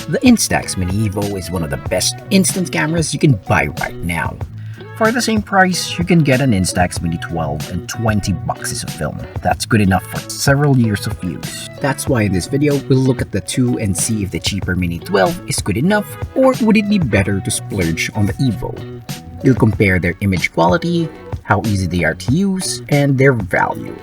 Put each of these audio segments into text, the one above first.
The Instax Mini Evo is one of the best instant cameras you can buy right now. For the same price, you can get an Instax Mini 12 and 20 boxes of film. That's good enough for several years of use. That's why in this video, we'll look at the two and see if the cheaper Mini 12 is good enough, or would it be better to splurge on the Evo. We'll compare their image quality, how easy they are to use, and their value.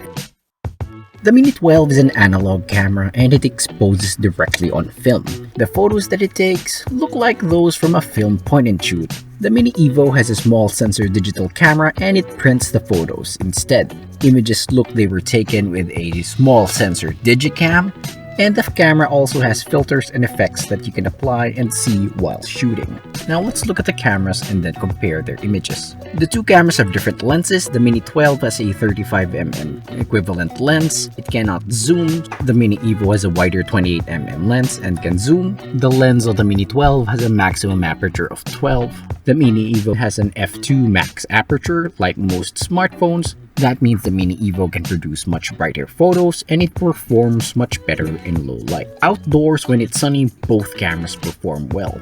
The Mini 12 is an analog camera and it exposes directly on film. The photos that it takes look like those from a film point and shoot. The Mini Evo has a small sensor digital camera and it prints the photos instead. Images look they were taken with a small sensor digicam, and the camera also has filters and effects that you can apply and see while shooting. Now let's look at the cameras and then compare their images. The two cameras have different lenses. The Mini 12 has a 35mm equivalent lens. It cannot zoom. The Mini Evo has a wider 28mm lens and can zoom. The lens of the Mini 12 has a maximum aperture of 12. The Mini Evo has an f2 max aperture like most smartphones. That means the Mini Evo can produce much brighter photos and it performs much better in low light. Outdoors, when it's sunny, both cameras perform well.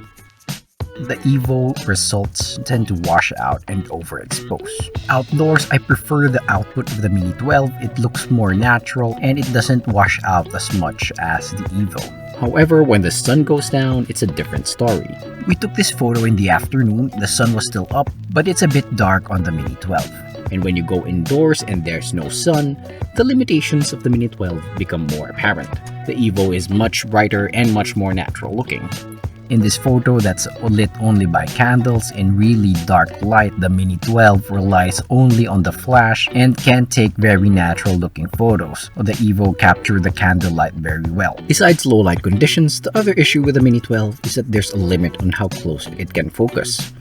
The Evo results tend to wash out and overexpose. Outdoors, I prefer the output of the Mini 12. It looks more natural and it doesn't wash out as much as the Evo. However, when the sun goes down, it's a different story. We took this photo in the afternoon. The sun was still up, but it's a bit dark on the Mini 12. And when you go indoors and there's no sun, the limitations of the Mini 12 become more apparent. The Evo is much brighter and much more natural looking. In this photo that's lit only by candles in really dark light, the Mini 12 relies only on the flash and can take very natural looking photos. The Evo captured the candlelight very well. Besides low light conditions, the other issue with the Mini 12 is that there's a limit on how close it can focus.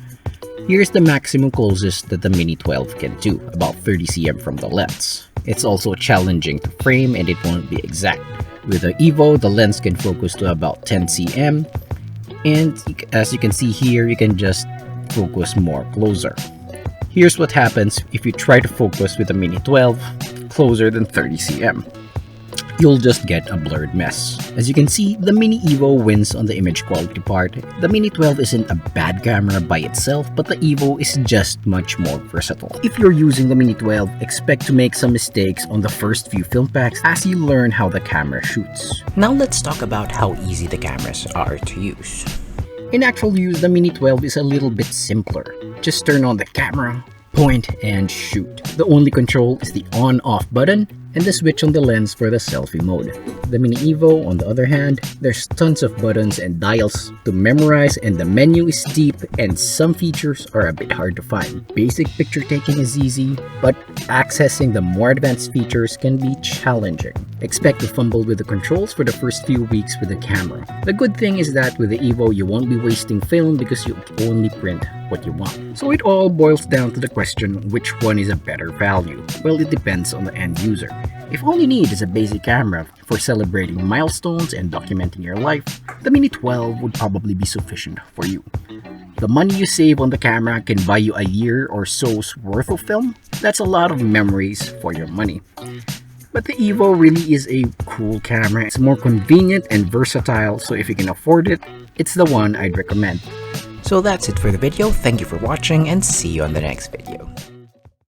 Here's the maximum closest that the Mini 12 can do, about 30 cm from the lens. It's also challenging to frame and it won't be exact. With the Evo, the lens can focus to about 10 cm, and as you can see here, you can just focus more closer. Here's what happens if you try to focus with the Mini 12 closer than 30 cm. You'll just get a blurred mess. As you can see, the Mini Evo wins on the image quality part. The Mini 12 isn't a bad camera by itself, but the Evo is just much more versatile. If you're using the Mini 12, expect to make some mistakes on the first few film packs as you learn how the camera shoots. Now let's talk about how easy the cameras are to use. In actual use, the Mini 12 is a little bit simpler. Just turn on the camera, point, and shoot. The only control is the on-off button and the switch on the lens for the selfie mode. The Mini Evo, on the other hand, there's tons of buttons and dials to memorize and the menu is deep and some features are a bit hard to find. Basic picture taking is easy, but accessing the more advanced features can be challenging. Expect to fumble with the controls for the first few weeks with the camera. The good thing is that with the Evo, you won't be wasting film because you only print what you want. So it all boils down to the question, which one is a better value? Well, it depends on the end user. If all you need is a basic camera for celebrating milestones and documenting your life, the Mini 12 would probably be sufficient for you. The money you save on the camera can buy you a year or so's worth of film. That's a lot of memories for your money. But the Evo really is a cool camera. It's more convenient and versatile, so if you can afford it, it's the one I'd recommend. So that's it for the video. Thank you for watching and see you on the next video.